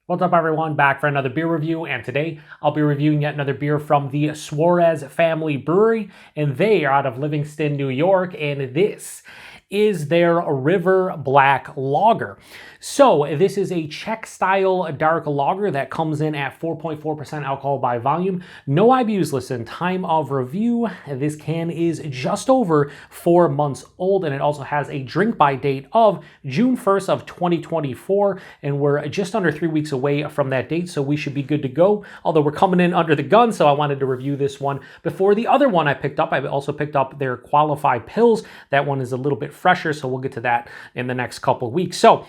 What's up everyone, back for another beer review, and today I'll be reviewing yet another beer from the Suarez Family Brewery, and they are out of Livingston, New York, and this is their River Black Lager. So this is a Czech-style dark lager that comes in at 4.4% alcohol by volume. No IBUs listed. Time of review, this can is just over 4 months old, and it also has a drink by date of June 1st of 2024, and we're just under 3 weeks away from that date, so we should be good to go. Although we're coming in under the gun, so I wanted to review this one before the other one I picked up. I also picked up their Qualified Pils. That one is a little bit fresher, so we'll get to that in the next couple weeks. So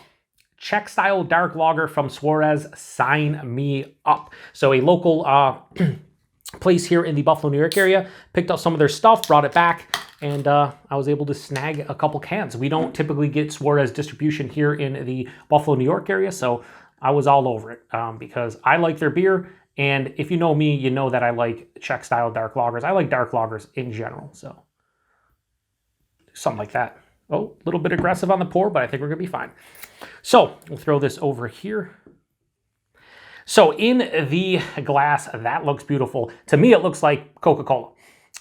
Czech-style dark lager from Suarez, sign me up. So a local place here in the Buffalo, New York area, picked up some of their stuff, brought it back, and I was able to snag a couple cans. We don't typically get Suarez distribution here in the Buffalo, New York area, so I was all over it because I like their beer, and if you know me, you know that I like Czech-style dark lagers. I like dark lagers in general, so something like that. Oh, a little bit aggressive on the pour, but I think we're gonna be fine. So we'll throw this over here. So in the glass, that looks beautiful. To me, it looks like Coca-Cola.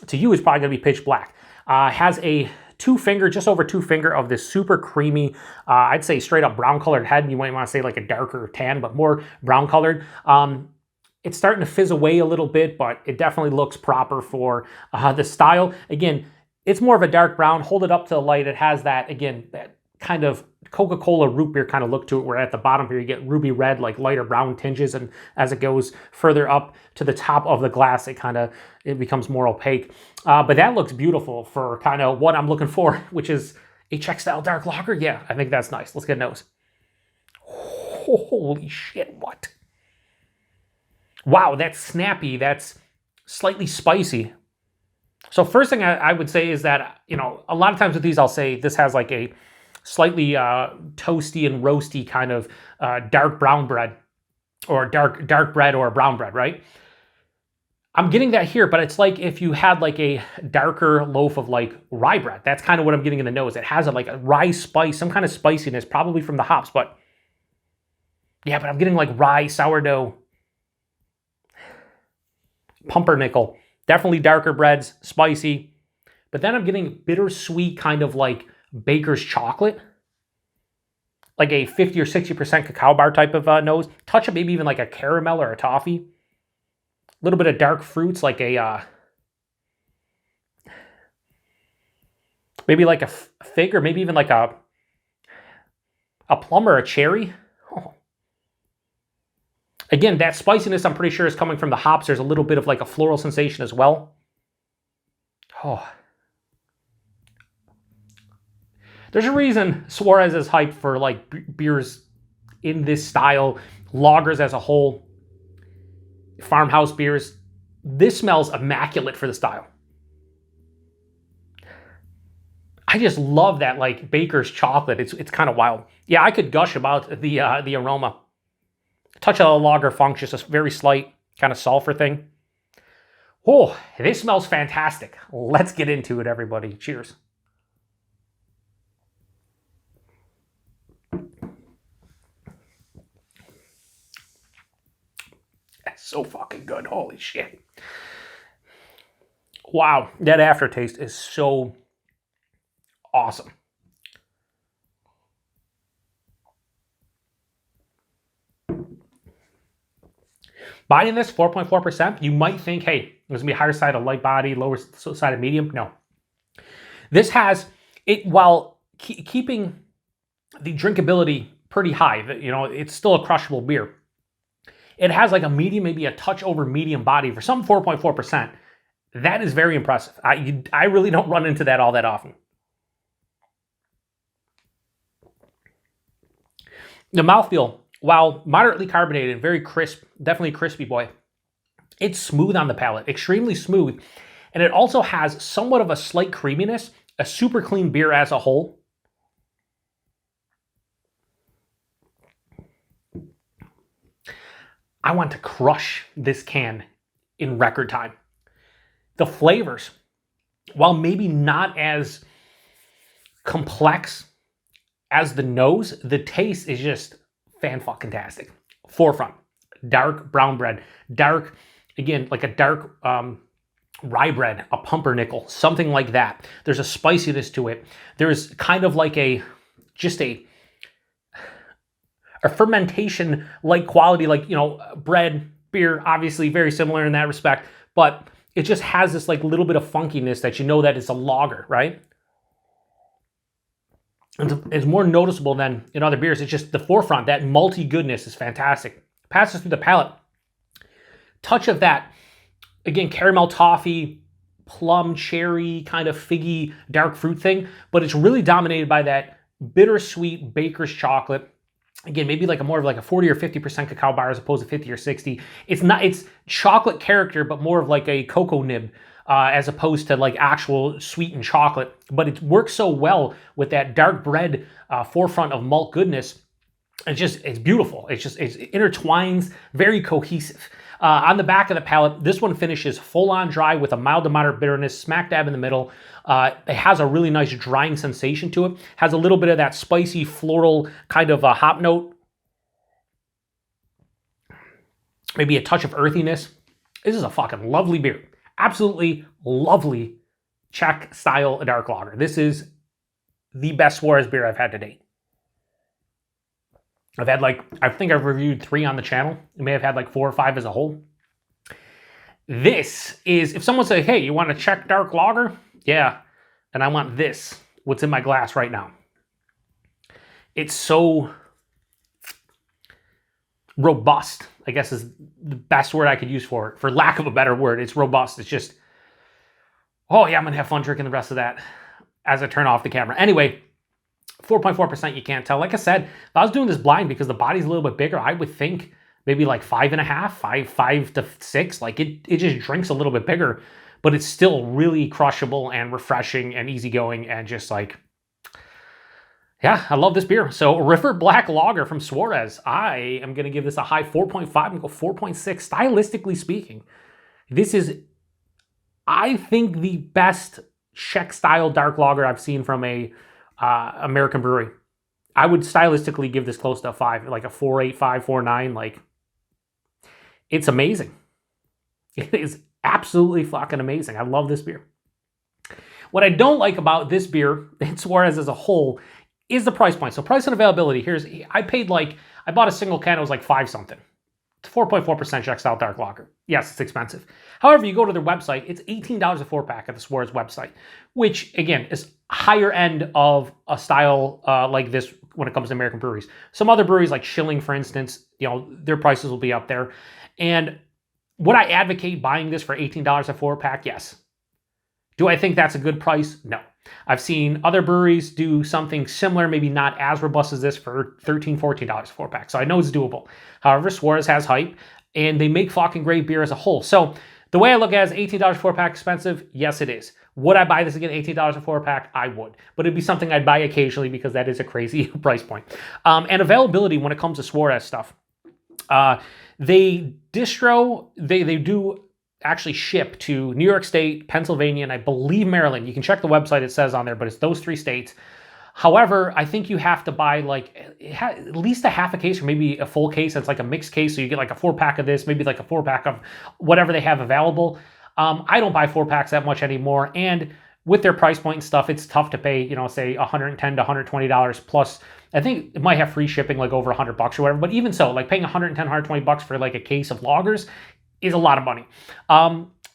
To you, it's probably gonna be pitch black. Has a 2-finger, just over 2-finger of this super creamy, I'd say straight up brown colored head. You might wanna say like a darker tan, but more brown colored. It's starting to fizz away a little bit, but it definitely looks proper for the style. Again, it's more of a dark brown. Hold it up to the light. It has that, again, that kind of Coca-Cola root beer kind of look to it, where at the bottom here you get ruby red, like lighter brown tinges, and as it goes further up to the top of the glass, it becomes more opaque. But that looks beautiful for kind of what I'm looking for, which is a Czech-style dark lager. Yeah, I think that's nice. Let's get a nose. Holy shit, what? Wow, that's snappy. That's slightly spicy. So first thing I would say is that, you know, a lot of times with these, I'll say this has like a slightly toasty and roasty kind of dark brown bread, or dark bread or brown bread, right? I'm getting that here, but it's like if you had like a darker loaf of like rye bread. That's kind of what I'm getting in the nose. It has like a rye spice, some kind of spiciness, probably from the hops, but yeah, but I'm getting like rye, sourdough, pumpernickel. Definitely darker breads, spicy. But then I'm getting bittersweet, kind of like baker's chocolate. Like a 50 or 60% cacao bar type of nose. Touch of maybe even like a caramel or a toffee. A little bit of dark fruits, like a maybe like a fig, or maybe even like a plum or a cherry. Oh. Again, that spiciness I'm pretty sure is coming from the hops. There's a little bit of like a floral sensation as well. Oh. There's a reason Suarez is hyped for like beers in this style, lagers as a whole, farmhouse beers. This smells immaculate for the style. I just love that like baker's chocolate. It's kind of wild. Yeah, I could gush about the aroma. Touch of a lager funk, just a very slight kind of sulfur thing. Oh, this smells fantastic. Let's get into it, everybody. Cheers. That's so fucking good. Holy shit. Wow, that aftertaste is so awesome. Buying this 4.4%, you might think, hey, there's gonna be higher side of light body, lower side of medium. No. This has it, while keeping the drinkability pretty high. You know, it's still a crushable beer. It has like a medium, maybe a touch over medium body for some 4.4%. That is very impressive. I really don't run into that all that often. The mouthfeel, while moderately carbonated, very crisp, definitely a crispy boy. It's smooth on the palate, extremely smooth. And it also has somewhat of a slight creaminess, a super clean beer as a whole. I want to crush this can in record time. The flavors, while maybe not as complex as the nose, the taste is just fan-fucking-tastic. forefront, dark brown bread, dark, again, like a dark rye bread, a pumpernickel, something like that. There's a spiciness to it. There's kind of like a fermentation-like quality, like, you know, bread, beer, obviously very similar in that respect, but it just has this like little bit of funkiness that you know that it's a lager, right? It's more noticeable than in other beers. It's just the forefront, that malty goodness is fantastic. Passes through the palate. Touch of that, again, caramel toffee, plum, cherry, kind of figgy, dark fruit thing, but it's really dominated by that bittersweet baker's chocolate. Again, maybe like more of like a 40 or 50% cacao bar as opposed to 50 or 60. It's chocolate character, but more of like a cocoa nib as opposed to like actual sweetened chocolate. But it works so well with that dark bread forefront of malt goodness. It's beautiful. It intertwines, very cohesive. On the back of the palate, this one finishes full on dry with a mild to moderate bitterness, smack dab in the middle. It has a really nice drying sensation to it. Has a little bit of that spicy, floral kind of hop note. Maybe a touch of earthiness. This is a fucking lovely beer. Absolutely lovely Czech-style dark lager. This is the best Suarez beer I've had to date. I've had I think I've reviewed 3 on the channel. I may have had like 4 or 5 as a whole. This is, if someone says, hey, you want a Czech dark lager? Yeah, and I want this, what's in my glass right now. It's so robust, I guess is the best word I could use for it. For lack of a better word, it's robust. It's just, oh yeah, I'm gonna have fun drinking the rest of that as I turn off the camera. Anyway, 4.4%, you can't tell. Like I said, if I was doing this blind because the body's a little bit bigger, I would think maybe like 5.5, 5 to 6. Like it just drinks a little bit bigger, but it's still really crushable and refreshing and easygoing and just like, yeah, I love this beer. So River Black Lager from Suarez. I am going to give this a high 4.5 and go 4.6. Stylistically speaking, this is, I think, the best Czech-style dark lager I've seen from a American brewery. I would stylistically give this close to a 5, like a 4.8, 5.49. Like, it's amazing. It is absolutely fucking amazing. I love this beer. What I don't like about this beer, and Suarez as a whole, is the price point. So price and availability. I bought a single can, it was like 5 something. It's 4.4% Czech-style dark lager. Yes, it's expensive. However, you go to their website, it's $18 a 4-pack at the Suarez website, which again is higher end of a style like this when it comes to American breweries. Some other breweries like Schilling, for instance, you know, their prices will be up there. And would I advocate buying this for $18 a 4-pack? Yes. Do I think that's a good price? No. I've seen other breweries do something similar, maybe not as robust as this, for $13, $14 a 4-pack. So I know it's doable. However, Suarez has hype, and they make fucking great beer as a whole. So the way I look at it is $18 a 4-pack expensive? Yes, it is. Would I buy this again, $18 a 4-pack? I would. But it'd be something I'd buy occasionally because that is a crazy price point. And availability when it comes to Suarez stuff. They do actually ship to New York State, Pennsylvania, and I believe Maryland. You can check the website, it says on there, but it's those 3 states. However, I think you have to buy at least a half a case or maybe a full case. It's like a mixed case, so you get like a 4-pack of this, maybe like a 4-pack of whatever they have available. I don't buy 4-packs that much anymore, and with their price point and stuff, it's tough to pay, you know, say $110 to $120 plus. I think it might have free shipping, like over $100 or whatever, but even so, like paying $110, $120 for like a case of lagers is a lot of money.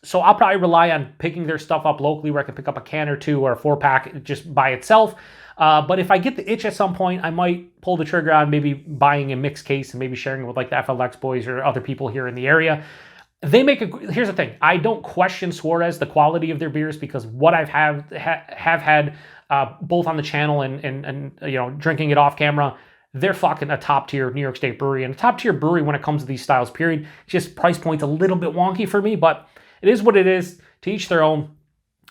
So I'll probably rely on picking their stuff up locally where I can pick up a can or 2 or a 4-pack just by itself. But if I get the itch at some point, I might pull the trigger on maybe buying a mixed case and maybe sharing it with like the FLX boys or other people here in the area. Here's the thing. I don't question Suarez, the quality of their beers, because what I've have had both on the channel and you know, drinking it off camera, they're fucking a top-tier New York State brewery. And a top-tier brewery when it comes to these styles, period. Just price point's a little bit wonky for me, but it is what it is. To each their own.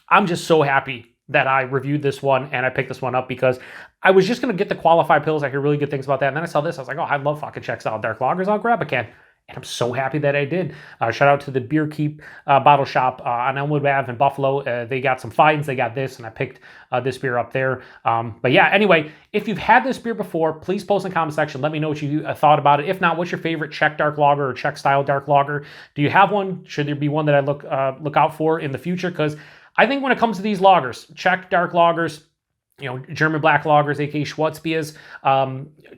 I'm just so happy that I reviewed this one and I picked this one up because I was just going to get the qualified pills. I hear really good things about that. And then I saw this. I was like, oh, I love fucking Czech-style dark lagers. I'll grab a can. And I'm so happy that I did. Shout out to the Beer Keep bottle shop on Elmwood Ave in Buffalo. They got some finds. They got this, and I picked this beer up there. But yeah, anyway, if you've had this beer before, please post in the comment section. Let me know what you thought about it. If not, what's your favorite Czech dark lager or Czech-style dark lager? Do you have one? Should there be one that I look out for in the future? Because I think when it comes to these lagers, Czech dark lagers, German black lagers, aka Schwarzbiers,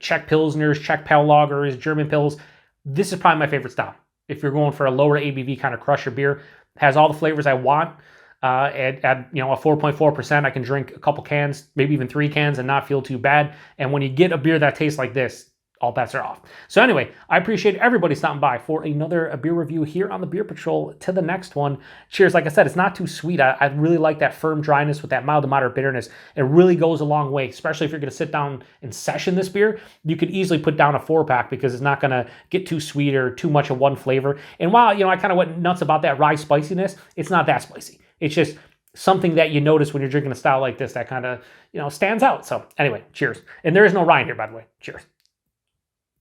Czech pilsners, Czech pale lagers, German pils, this is probably my favorite style. If you're going for a lower ABV kind of crusher beer, has all the flavors I want. At a 4.4%, I can drink a couple cans, maybe even 3 cans, and not feel too bad. And when you get a beer that tastes like this, all bets are off. So anyway, I appreciate everybody stopping by for another beer review here on the Beer Patrol. To the next one, cheers. Like I said, it's not too sweet. I really like that firm dryness with that mild to moderate bitterness. It really goes a long way, especially if you're going to sit down and session this beer. You could easily put down a 4-pack because it's not going to get too sweet or too much of one flavor. And while, I kind of went nuts about that rye spiciness, it's not that spicy. It's just something that you notice when you're drinking a style like this that kind of, stands out. So anyway, cheers. And there is no rye in here, by the way. Cheers.